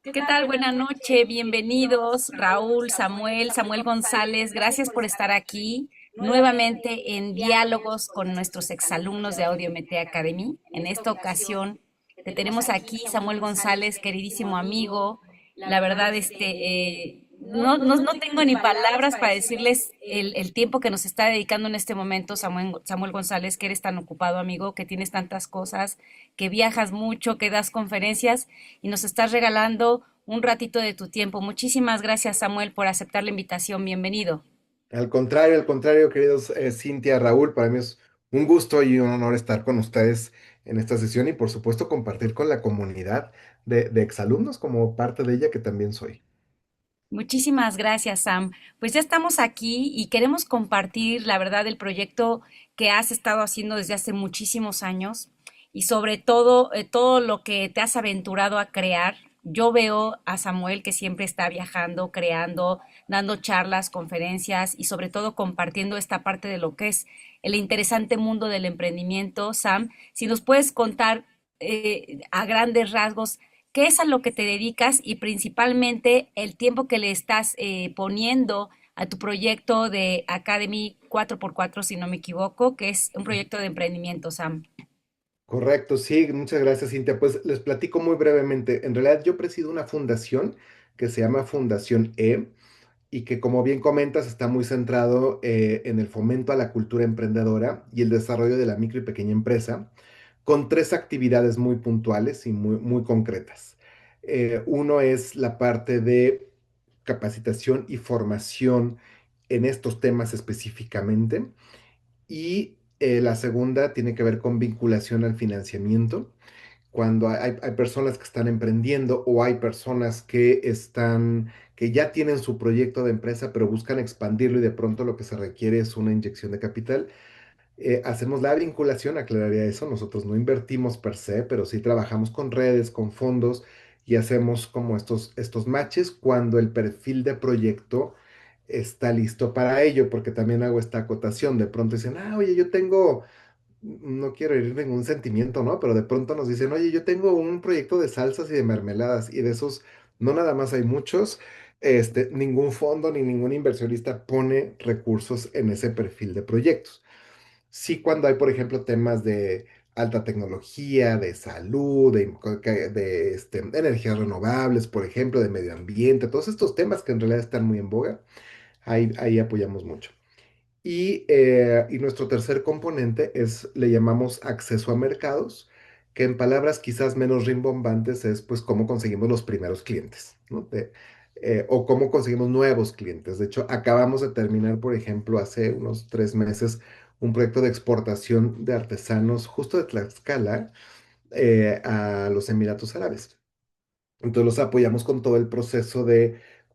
¿Qué tal? Buenas noches, bienvenidos Raúl, Samuel González, gracias por estar aquí nuevamente en diálogos con nuestros exalumnos de Audiometría Academy. En esta ocasión te tenemos aquí, Samuel González, queridísimo amigo. La verdad, no tengo ni palabras para decirles el tiempo que nos está dedicando en este momento Samuel González, que eres tan ocupado, amigo, que tienes tantas cosas, que viajas mucho, que das conferencias y nos estás regalando un ratito de tu tiempo. Muchísimas gracias, Samuel, por aceptar la invitación. Bienvenido. Al contrario, queridos Cintia, Raúl, para mí es un gusto y un honor estar con ustedes en esta sesión y por supuesto compartir con la comunidad de exalumnos como parte de ella que también soy. Muchísimas gracias, Sam. Pues ya estamos aquí y queremos compartir, la verdad, el proyecto que has estado haciendo desde hace muchísimos años y sobre todo todo lo que te has aventurado a crear. Yo veo a Samuel que siempre está viajando, creando, dando charlas, conferencias y sobre todo compartiendo esta parte de lo que es el interesante mundo del emprendimiento. Sam, si nos puedes contar a grandes rasgos qué es a lo que te dedicas y principalmente el tiempo que le estás poniendo a tu proyecto de Academy 4x4, si no me equivoco, que es un proyecto de emprendimiento, Sam. Correcto, sí, muchas gracias, Cintia. Pues les platico muy brevemente. En realidad yo presido una fundación que se llama Fundación y que, como bien comentas, está muy centrado en el fomento a la cultura emprendedora y el desarrollo de la micro y pequeña empresa, con tres actividades muy puntuales y muy concretas. Uno es la parte de capacitación y formación en estos temas específicamente, y la segunda tiene que ver con vinculación al financiamiento cuando hay personas que están emprendiendo o hay personas que ya tienen su proyecto de empresa, pero buscan expandirlo y de pronto lo que se requiere es una inyección de capital. Hacemos la vinculación, aclararía eso, nosotros no invertimos per se, pero sí trabajamos con redes, con fondos y hacemos como estos matches cuando el perfil de proyecto está listo para ello, porque también hago esta acotación, de pronto dicen, oye, yo tengo no quiero herir ningún sentimiento, ¿no? Pero de pronto nos dicen, oye, yo tengo un proyecto de salsas y de mermeladas, y de esos no nada más hay muchos, ningún fondo ni ningún inversionista pone recursos en ese perfil de proyectos. Sí, cuando hay, por ejemplo, temas de alta tecnología, de salud, de energías renovables, por ejemplo, de medio ambiente, todos estos temas que en realidad están muy en boga, ahí apoyamos mucho. Y nuestro tercer componente le llamamos acceso a mercados, que en palabras quizás menos rimbombantes es pues cómo conseguimos los primeros clientes, ¿no? O cómo conseguimos nuevos clientes. De hecho, acabamos de terminar, por ejemplo, hace unos 3 meses, un proyecto de exportación de artesanos justo de Tlaxcala a los Emiratos Árabes. Entonces los apoyamos con todo el proceso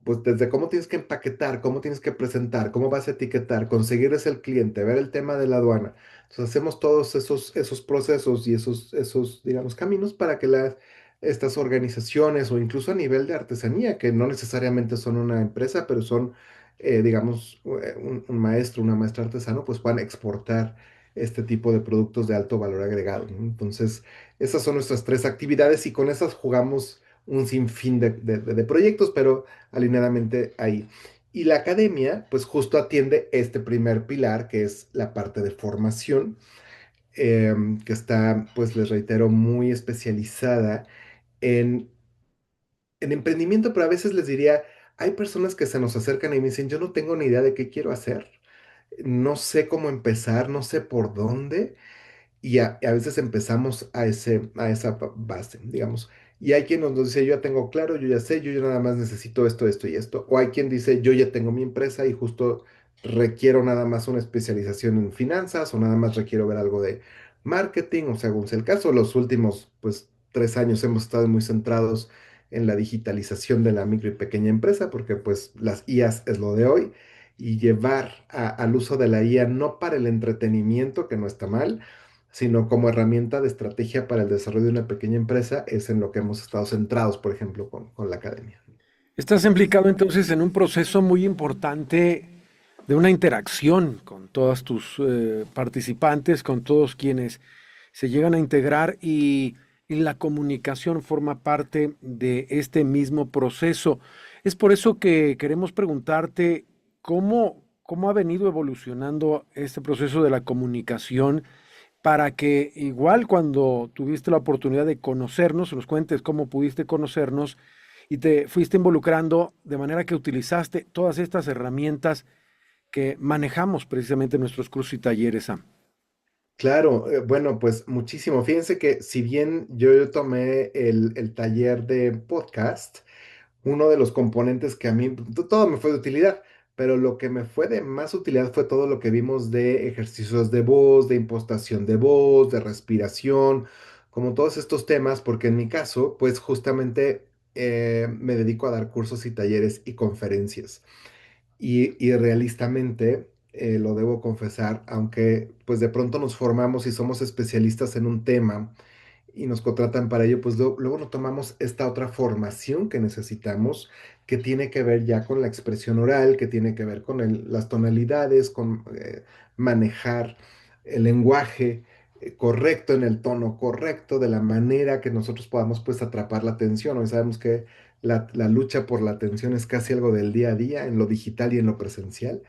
pues desde cómo tienes que empaquetar, cómo tienes que presentar, cómo vas a etiquetar, conseguirles el cliente, ver el tema de la aduana. Entonces hacemos todos esos procesos y esos, digamos, caminos para que estas organizaciones o incluso a nivel de artesanía, que no necesariamente son una empresa, pero son, digamos, un maestro, una maestra artesano, pues puedan exportar este tipo de productos de alto valor agregado, ¿no? Entonces, esas son nuestras tres actividades y con esas jugamos un sinfín de proyectos, pero alineadamente ahí. Y la academia, pues justo atiende este primer pilar, que es la parte de formación, que está, pues les reitero, muy especializada en, en emprendimiento, pero a veces les diría, hay personas que se nos acercan y me dicen, yo no tengo ni idea de qué quiero hacer, no sé cómo empezar, no sé por dónde. Y a veces empezamos a esa base, digamos. Y hay quien nos dice, yo ya tengo claro, yo ya sé, yo ya nada más necesito esto, esto y esto. O hay quien dice, yo ya tengo mi empresa y justo requiero nada más una especialización en finanzas o nada más requiero ver algo de marketing, o según sea el caso. Los últimos, pues, 3 años hemos estado muy centrados en la digitalización de la micro y pequeña empresa, porque pues las IAs es lo de hoy, y llevar al uso de la IA no para el entretenimiento, que no está mal, sino como herramienta de estrategia para el desarrollo de una pequeña empresa, es en lo que hemos estado centrados, por ejemplo, con la academia. Estás implicado entonces en un proceso muy importante de una interacción con todos tus participantes, con todos quienes se llegan a integrar y y la comunicación forma parte de este mismo proceso. Es por eso que queremos preguntarte cómo ha venido evolucionando este proceso de la comunicación para que igual cuando tuviste la oportunidad de conocernos, nos cuentes cómo pudiste conocernos y te fuiste involucrando de manera que utilizaste todas estas herramientas que manejamos precisamente en nuestros cursos y talleres, Sam. Claro, bueno, pues muchísimo. Fíjense que si bien yo tomé el taller de podcast, uno de los componentes que a mí, todo me fue de utilidad, pero lo que me fue de más utilidad fue todo lo que vimos de ejercicios de voz, de impostación de voz, de respiración, como todos estos temas, porque en mi caso, pues justamente me dedico a dar cursos y talleres y conferencias. Y realistamente, lo debo confesar, aunque pues de pronto nos formamos y somos especialistas en un tema, y nos contratan para ello, pues luego no tomamos esta otra formación que necesitamos, que tiene que ver ya con la expresión oral, que tiene que ver con las tonalidades, con manejar el lenguaje correcto, en el tono correcto, de la manera que nosotros podamos pues atrapar la atención. Hoy sabemos que la lucha por la atención es casi algo del día a día, en lo digital y en lo presencial.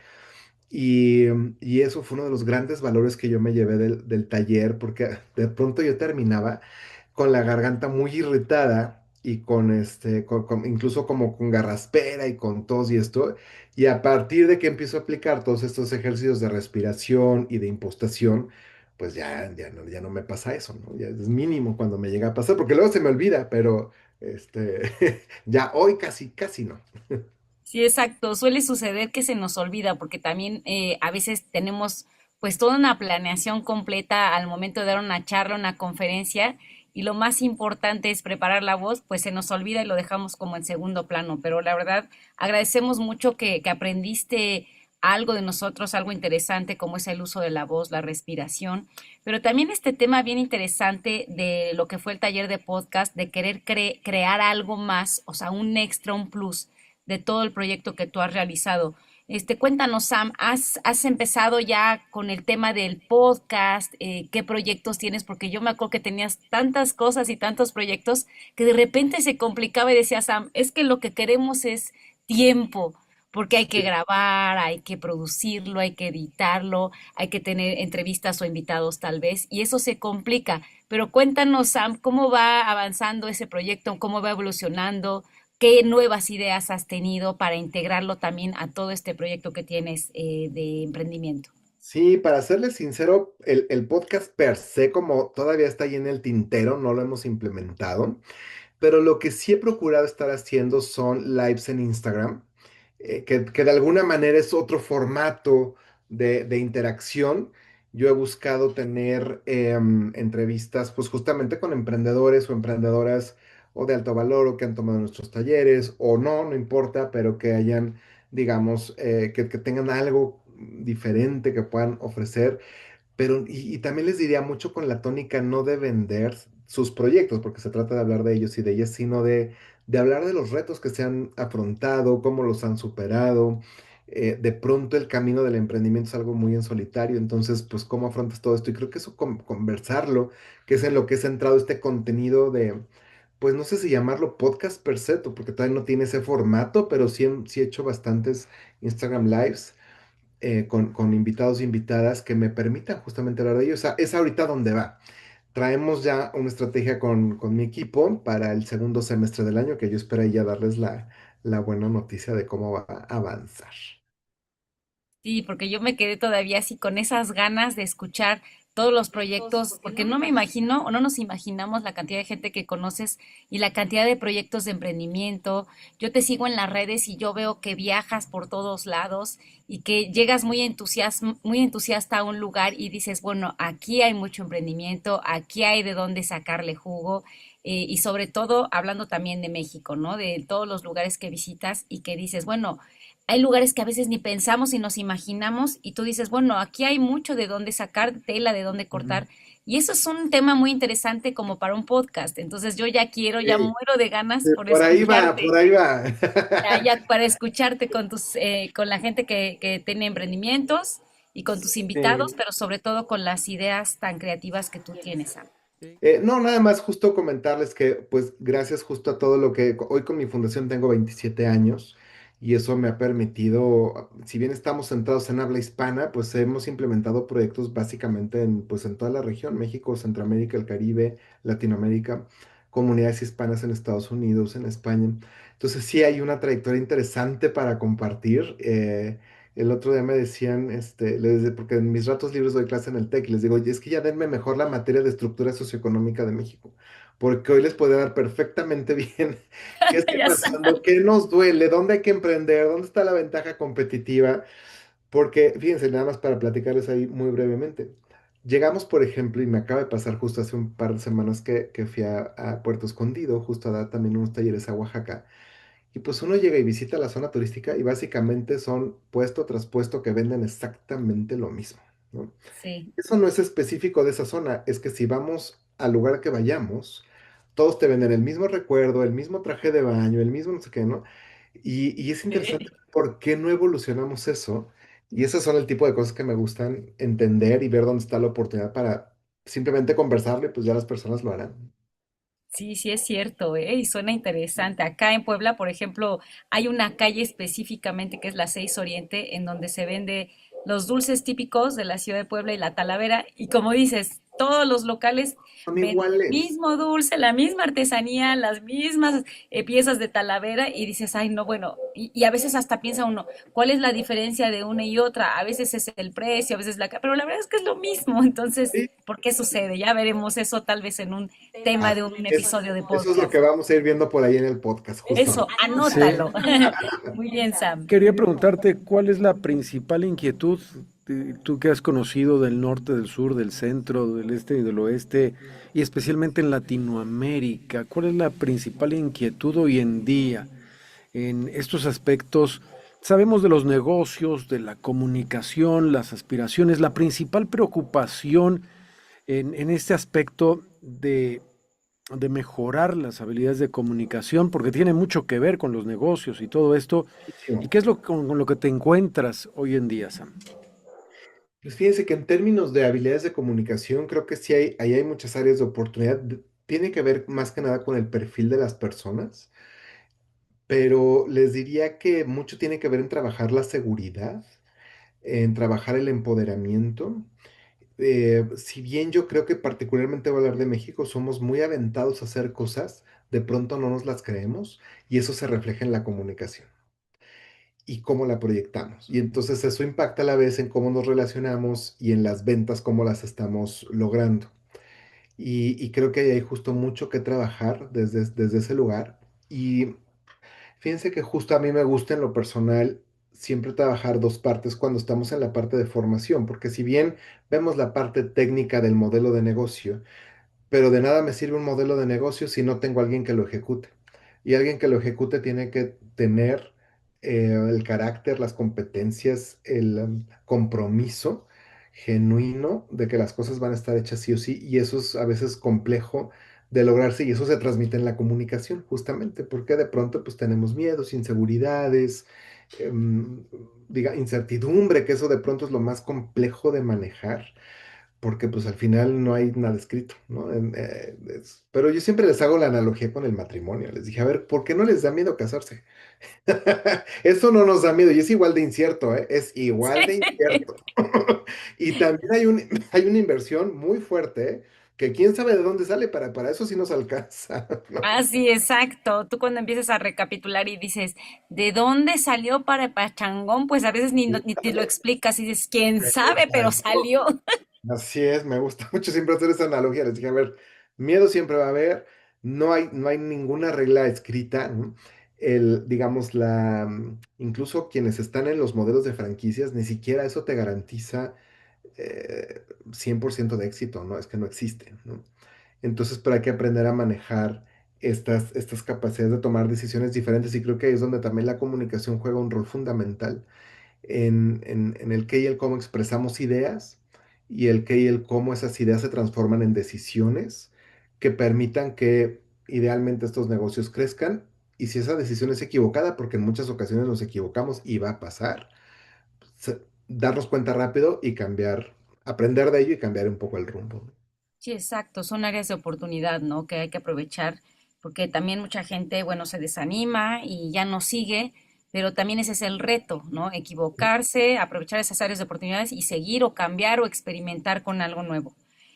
Y eso fue uno de los grandes valores que yo me llevé del taller, porque de pronto yo terminaba con la garganta muy irritada y con incluso como con garraspera y con tos y esto. Y a partir de que empiezo a aplicar todos estos ejercicios de respiración y de impostación, pues ya no me pasa eso, ¿no? Ya es mínimo cuando me llega a pasar, porque luego se me olvida, pero ya hoy casi no. Sí, exacto. Suele suceder que se nos olvida porque también a veces tenemos pues toda una planeación completa al momento de dar una charla, una conferencia y lo más importante es preparar la voz, pues se nos olvida y lo dejamos como en segundo plano. Pero la verdad, agradecemos mucho que aprendiste algo de nosotros, algo interesante como es el uso de la voz, la respiración, pero también este tema bien interesante de lo que fue el taller de podcast, de querer crear algo más, o sea, un extra, un plus de todo el proyecto que tú has realizado. Cuéntanos, Sam, ¿has empezado ya con el tema del podcast? ¿Qué proyectos tienes? Porque yo me acuerdo que tenías tantas cosas y tantos proyectos que de repente se complicaba y decía Sam, es que lo que queremos es tiempo, porque hay que grabar, hay que producirlo, hay que editarlo, hay que tener entrevistas o invitados tal vez, y eso se complica. Pero cuéntanos, Sam, ¿cómo va avanzando ese proyecto? ¿Cómo va evolucionando? ¿Qué nuevas ideas has tenido para integrarlo también a todo este proyecto que tienes de emprendimiento? Sí, para serles sincero, el podcast per se, como todavía está ahí en el tintero, no lo hemos implementado. Pero lo que sí he procurado estar haciendo son lives en Instagram, que de alguna manera es otro formato de interacción. Yo he buscado tener entrevistas, pues justamente con emprendedores o emprendedoras o de alto valor o que han tomado nuestros talleres o no, no importa, pero que hayan, digamos, que tengan algo diferente que puedan ofrecer. Pero, y también les diría mucho con la tónica no de vender sus proyectos, porque se trata de hablar de ellos y de ellas, sino de hablar de los retos que se han afrontado, cómo los han superado. De pronto el camino del emprendimiento es algo muy en solitario, entonces, pues, ¿cómo afrontas todo esto? Y creo que eso conversarlo, que es en lo que he centrado este contenido de, pues, no sé si llamarlo podcast per se, porque todavía no tiene ese formato, pero sí he hecho bastantes Instagram Lives con invitados e invitadas que me permitan justamente hablar de ello. O sea, es ahorita donde va. Traemos ya una estrategia con mi equipo para el segundo semestre del año, que yo espero ya darles la buena noticia de cómo va a avanzar. Sí, porque yo me quedé todavía así con esas ganas de escuchar todos los proyectos, porque no me imagino o no nos imaginamos la cantidad de gente que conoces y la cantidad de proyectos de emprendimiento. Yo te sigo en las redes y yo veo que viajas por todos lados y que llegas muy entusiasta a un lugar y dices, bueno, aquí hay mucho emprendimiento, aquí hay de dónde sacarle jugo. Y sobre todo hablando también de México, ¿no? De todos los lugares que visitas y que dices, bueno, hay lugares que a veces ni pensamos y nos imaginamos y tú dices, bueno, aquí hay mucho de dónde sacar tela, de dónde Ujú. cortar. Y eso es un tema muy interesante como para un podcast. Entonces yo ya quiero, ya Sí, muero de ganas sí, por por ahí va, escucharte, por ahí va. ya para escucharte con con la gente que tiene emprendimientos y con tus invitados, Sí, pero sobre todo con las ideas tan creativas que tú tienes, Sam. No, nada más justo comentarles que, pues, gracias justo a todo lo que hoy con mi fundación tengo 27 años y eso me ha permitido, si bien estamos centrados en habla hispana, pues hemos implementado proyectos básicamente pues, en toda la región, México, Centroamérica, el Caribe, Latinoamérica, comunidades hispanas en Estados Unidos, en España. Entonces sí hay una trayectoria interesante para compartir. El otro día me decían, porque en mis ratos libres doy clase en el TEC y les digo, oye, es que ya denme mejor la materia de estructura socioeconómica de México, porque hoy les puede dar perfectamente bien qué está Ya sabes. pasando, qué nos duele, dónde hay que emprender, dónde está la ventaja competitiva, porque fíjense, nada más para platicarles ahí muy brevemente. Llegamos, por ejemplo, y me acaba de pasar justo hace un par de semanas que fui a Puerto Escondido, justo a dar también unos talleres a Oaxaca. Y pues uno llega y visita la zona turística y básicamente son puesto tras puesto que venden exactamente lo mismo, ¿no? Sí. Eso no es específico de esa zona, es que si vamos al lugar que vayamos, todos te venden el mismo recuerdo, el mismo traje de baño, el mismo no sé qué, ¿no? Y es interesante por qué no evolucionamos eso. Y esas son el tipo de cosas que me gustan entender y ver dónde está la oportunidad para simplemente conversarle, pues ya las personas lo harán. Sí, sí es cierto, ¿eh? Y suena interesante. Acá en Puebla, por ejemplo, hay una calle específicamente que es la 6 Oriente, en donde se vende los dulces típicos de la ciudad de Puebla y la Talavera. Y como dices, todos los locales Son venden el iguales. mismo dulce, la misma artesanía, las mismas piezas de Talavera y dices, ay, no, bueno, y a veces hasta piensa uno, ¿cuál es la diferencia de una y otra? A veces es el precio, a veces pero la verdad es que es lo mismo. Entonces, Sí, ¿por qué sucede? Ya veremos eso tal vez en un tema de un es, episodio de eso es lo podcast. que vamos a ir viendo por ahí en el podcast, Eso, justamente. Sí, anótalo. Muy bien, Sam. quería preguntarte cuál es la principal inquietud, tú que has conocido del norte, del sur, del centro, del este y del oeste, y especialmente en Latinoamérica, ¿cuál es la principal inquietud hoy en día en estos aspectos? Sabemos de los negocios, de la comunicación, las aspiraciones, la principal preocupación en este aspecto de mejorar las habilidades de comunicación, porque tiene mucho que ver con los negocios y todo esto. ¿Y qué es lo con lo que te encuentras hoy en día, Sam? Pues fíjense que en términos de habilidades de comunicación, creo que sí ahí hay muchas áreas de oportunidad. Tiene que ver más que nada con el perfil de las personas, pero les diría que mucho tiene que ver en trabajar la seguridad, en trabajar el empoderamiento. Si bien yo creo que particularmente voy a hablar de México, somos muy aventados a hacer cosas, de pronto no nos las creemos y eso se refleja en la comunicación y cómo la proyectamos. Y entonces eso impacta a la vez en cómo nos relacionamos y en las ventas, cómo las estamos logrando. Y creo que ahí hay justo mucho que trabajar desde ese lugar. Y fíjense que justo a mí me gusta en lo personal siempre trabajar dos partes cuando estamos en la parte de formación, porque si bien vemos la parte técnica del modelo de negocio, pero de nada me sirve un modelo de negocio si no tengo alguien que lo ejecute. Y alguien que lo ejecute tiene que tener el carácter, las competencias, el compromiso genuino de que las cosas van a estar hechas sí o sí. Y eso es a veces complejo de lograrse y eso se transmite en la comunicación, justamente, porque de pronto pues tenemos miedos, inseguridades, em, incertidumbre, que eso de pronto es lo más complejo de manejar porque pues al final no hay nada escrito, ¿no? Pero yo siempre les hago la analogía con el matrimonio. Les dije, a ver, ¿por qué no les da miedo casarse? Eso no nos da miedo y es igual de incierto, ¿eh? Es igual de incierto. Y también hay una inversión muy fuerte, ¿eh? Que quién sabe de dónde sale, para eso sí nos alcanza, ¿no? Ah, sí, exacto. Tú cuando empiezas a recapitular y dices, ¿de dónde salió para Pachangón? Pues a veces ni te lo explicas y dices, ¿quién sabe? Pero Exacto. salió. Así es, me gusta mucho siempre hacer esa analogía. Les dije, a ver, miedo siempre va a haber, no hay ninguna regla escrita, ¿no? Digamos, incluso quienes están en los modelos de franquicias, ni siquiera eso te garantiza 100% de éxito, ¿no? Es que no existe, ¿no? Entonces, pero hay que aprender a manejar estas capacidades de tomar decisiones diferentes y creo que ahí es donde también la comunicación juega un rol fundamental en el qué y el cómo expresamos ideas y el qué y el cómo esas ideas se transforman en decisiones que permitan que idealmente estos negocios crezcan. Y si esa decisión es equivocada, porque en muchas ocasiones nos equivocamos y va a pasar, darnos cuenta rápido y cambiar, aprender de ello y cambiar un poco el rumbo. Sí, exacto, son áreas de oportunidad, ¿no? Que hay que aprovechar, porque también mucha gente, bueno, se desanima y ya no sigue, pero también ese es el reto, ¿no? Equivocarse, aprovechar esas áreas de oportunidades y seguir o cambiar o experimentar con algo nuevo. ¿No?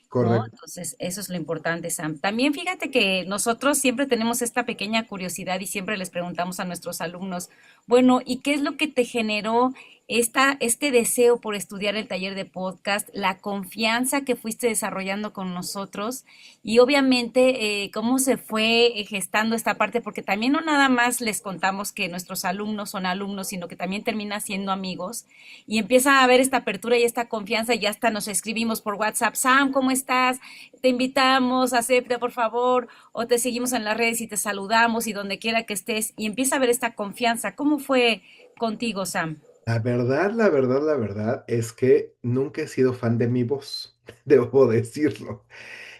Correcto. Entonces, eso es lo importante, Sam. También fíjate que nosotros siempre tenemos esta pequeña curiosidad y siempre les preguntamos a nuestros alumnos, bueno, ¿y qué es lo que te generó este deseo por estudiar el taller de podcast, la confianza que fuiste desarrollando con nosotros y obviamente cómo se fue gestando esta parte? Porque también no nada más les contamos que nuestros alumnos son alumnos, sino que también termina siendo amigos y empieza a haber esta apertura y esta confianza y hasta nos escribimos por WhatsApp, Sam, ¿cómo estás? Te invitamos, acepta por favor, o te seguimos en las redes y te saludamos y donde quiera que estés y empieza a haber esta confianza. ¿Cómo fue contigo, Sam? La verdad es que nunca he sido fan de mi voz, debo decirlo.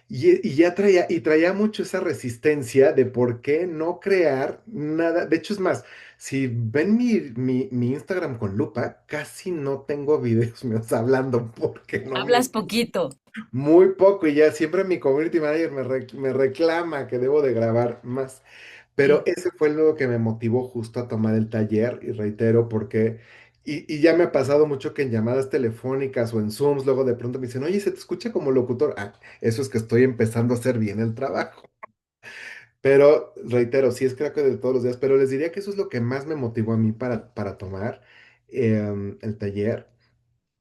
Y ya traía mucho esa resistencia de por qué no crear nada. De hecho, es más, si ven mi Instagram con lupa, casi no tengo videos míos hablando porque no me... Hablas poquito. Muy poco y ya siempre mi community manager me reclama que debo de grabar más. Pero Sí. ese fue lo que me motivó justo a tomar el taller y reitero porque, y ya me ha pasado mucho que en llamadas telefónicas o en Zooms luego de pronto me dicen, oye, se te escucha como locutor. Ah, eso es que estoy empezando a hacer bien el trabajo. Pero reitero, sí es creo que de todos los días, pero les diría que eso es lo que más me motivó a mí para tomar el taller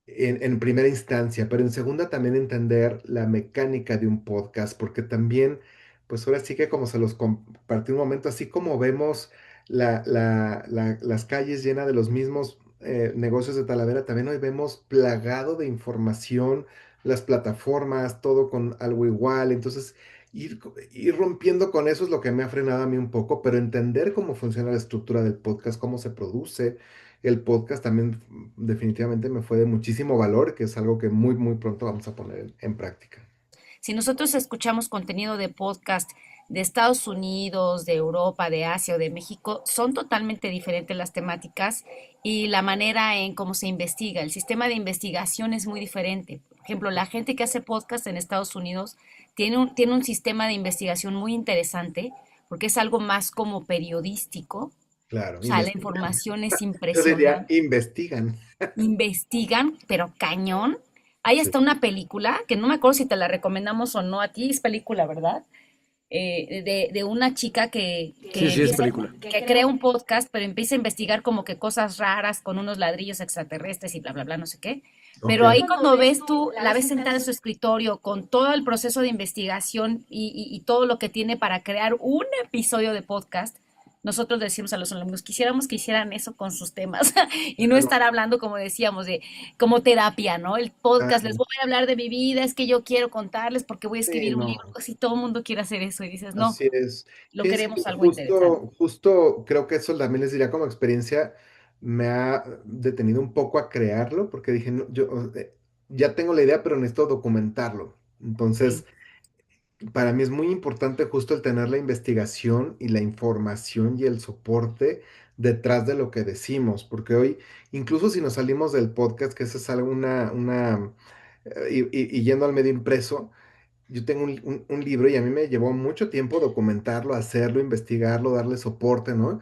en primera instancia, pero en segunda también entender la mecánica de un podcast, porque también, pues ahora sí que como se los compartí un momento, así como vemos las calles llenas de los mismos negocios de Talavera, también hoy vemos plagado de información, las plataformas, todo con algo igual, entonces ir rompiendo con eso es lo que me ha frenado a mí un poco, pero entender cómo funciona la estructura del podcast, cómo se produce el podcast también definitivamente me fue de muchísimo valor, que es algo que muy pronto vamos a poner en práctica. Si nosotros escuchamos contenido de podcast de Estados Unidos, de Europa, de Asia o de México, son totalmente diferentes las temáticas y la manera en cómo se investiga. El sistema de investigación es muy diferente. Por ejemplo, la gente que hace podcast en Estados Unidos tiene un sistema de investigación muy interesante porque es algo más como periodístico. O Claro, sea, la investigan. información es Yo diría, impresionante. investigan. Investigan, pero cañón. Hay Sí, hasta una película, que no me acuerdo si te la recomendamos o no a ti, es película, ¿verdad? De una chica Sí, sí, es película. que crea un podcast, pero empieza a investigar como que cosas raras con unos ladrillos extraterrestres y bla, bla, bla, no sé qué. ok. Pero ahí cuando ves tú, la ves sentada en su escritorio con todo el proceso de investigación y todo lo que tiene para crear un episodio de podcast, nosotros decimos a los alumnos, quisiéramos que hicieran eso con sus temas y no Claro. estar hablando, como decíamos, de como terapia, ¿no? El Ah, podcast, les voy a hablar de mi vida, es que yo quiero contarles porque voy a sí, escribir un libro, no, si todo el mundo quiere hacer eso y dices, no, así es. lo Sí, sí, queremos algo interesante. justo creo que eso también les diría como experiencia, me ha detenido un poco a crearlo, porque dije, no, yo ya tengo la idea, pero necesito documentarlo. Sí. Entonces, para mí es muy importante justo el tener la investigación y la información y el soporte detrás de lo que decimos, porque hoy, incluso si nos salimos del podcast, que eso es algo, y yendo al medio impreso, yo tengo un libro y a mí me llevó mucho tiempo documentarlo, hacerlo, investigarlo, darle soporte, ¿no?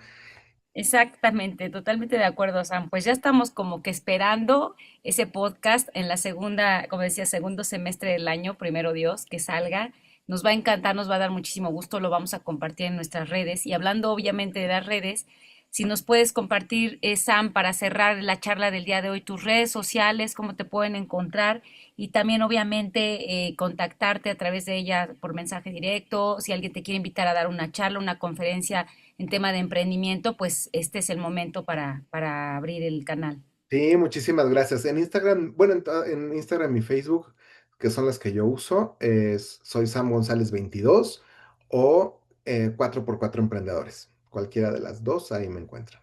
Exactamente, totalmente de acuerdo, Sam. Pues ya estamos como que esperando ese podcast en la segunda, como decía, segundo semestre del año, primero Dios, que salga. Nos va a encantar, nos va a dar muchísimo gusto, lo vamos a compartir en nuestras redes. Y hablando obviamente de las redes, si nos puedes compartir, Sam, para cerrar la charla del día de hoy, tus redes sociales, cómo te pueden encontrar y también obviamente contactarte a través de ella por mensaje directo, si alguien te quiere invitar a dar una charla, una conferencia en tema de emprendimiento, pues este es el momento para abrir el canal. Sí, muchísimas gracias. En Instagram, bueno, en Instagram y Facebook, que son las que yo uso, soy Sam González 22 o 4x4 Emprendedores. Cualquiera de las dos, ahí me encuentran.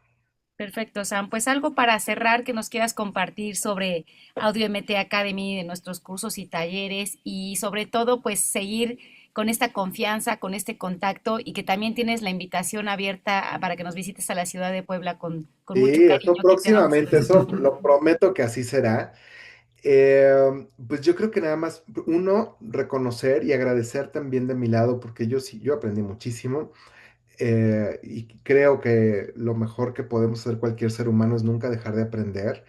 Perfecto, Sam. Pues algo para cerrar que nos quieras compartir sobre Audio MT Academy, de nuestros cursos y talleres y sobre todo pues seguir con esta confianza, con este contacto y que también tienes la invitación abierta para que nos visites a la ciudad de Puebla con mucho Sí, eso cariño. Aquí te vamos a próximamente, eso recibir. lo prometo que así será. Pues yo creo que nada más, uno, reconocer y agradecer también de mi lado, porque yo sí, yo aprendí muchísimo. Y creo que lo mejor que podemos hacer cualquier ser humano es nunca dejar de aprender.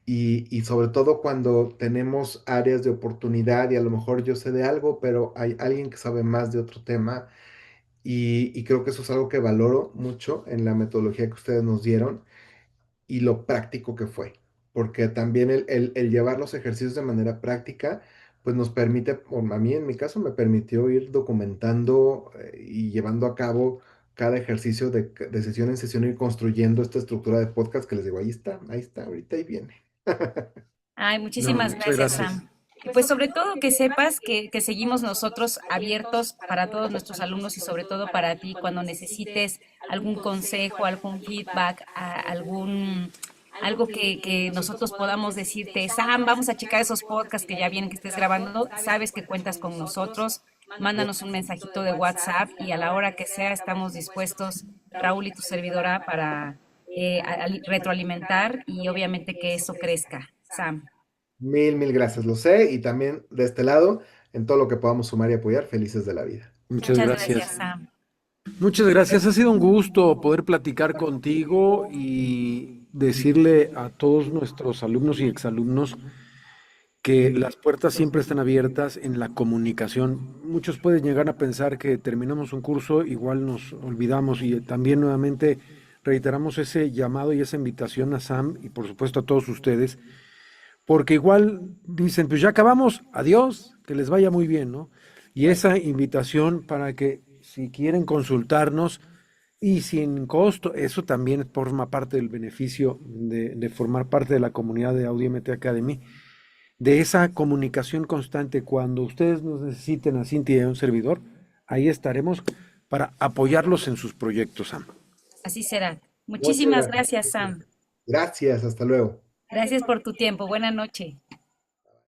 Y sobre todo cuando tenemos áreas de oportunidad y a lo mejor yo sé de algo, pero hay alguien que sabe más de otro tema. Y creo que eso es algo que valoro mucho en la metodología que ustedes nos dieron y lo práctico que fue, porque también el llevar los ejercicios de manera práctica, pues nos permite, o a mí en mi caso me permitió ir documentando y llevando a cabo cada ejercicio de sesión en sesión, ir construyendo esta estructura de podcast que les digo, ahí está, ahorita ahí viene. Ay, No, muchísimas muchas gracias, gracias. Sam. Y pues sobre todo que sepas que seguimos nosotros abiertos para todos nuestros alumnos y sobre todo para ti cuando necesites algún consejo, algún feedback, algo que nosotros podamos decirte, Sam, vamos a checar esos podcasts que ya vienen que estés grabando, sabes que cuentas con nosotros, mándanos un mensajito de WhatsApp y a la hora que sea estamos dispuestos, Raúl y tu servidora, para retroalimentar y obviamente que eso crezca, Sam. Mil gracias, lo sé, y también de este lado, en todo lo que podamos sumar y apoyar, felices de la vida. Muchas Muchas gracias, gracias. Sam. Muchas gracias. Ha sido un gusto poder platicar contigo y decirle a todos nuestros alumnos y exalumnos que las puertas siempre están abiertas en la comunicación. Muchos pueden llegar a pensar que terminamos un curso, igual nos olvidamos y también nuevamente reiteramos ese llamado y esa invitación a Sam y por supuesto a todos ustedes, porque igual dicen, pues ya acabamos, adiós, que les vaya muy bien, ¿no? Y esa invitación para que si quieren consultarnos y sin costo, eso también forma parte del beneficio de formar parte de la comunidad de AudioMT Academy, de esa comunicación constante. Cuando ustedes nos necesiten a Cintia y a un servidor, ahí estaremos para apoyarlos en sus proyectos, Sam. Así será. Muchas Muchísimas gracias. gracias, Sam. Gracias, hasta luego. Gracias por tu tiempo. Buena noche.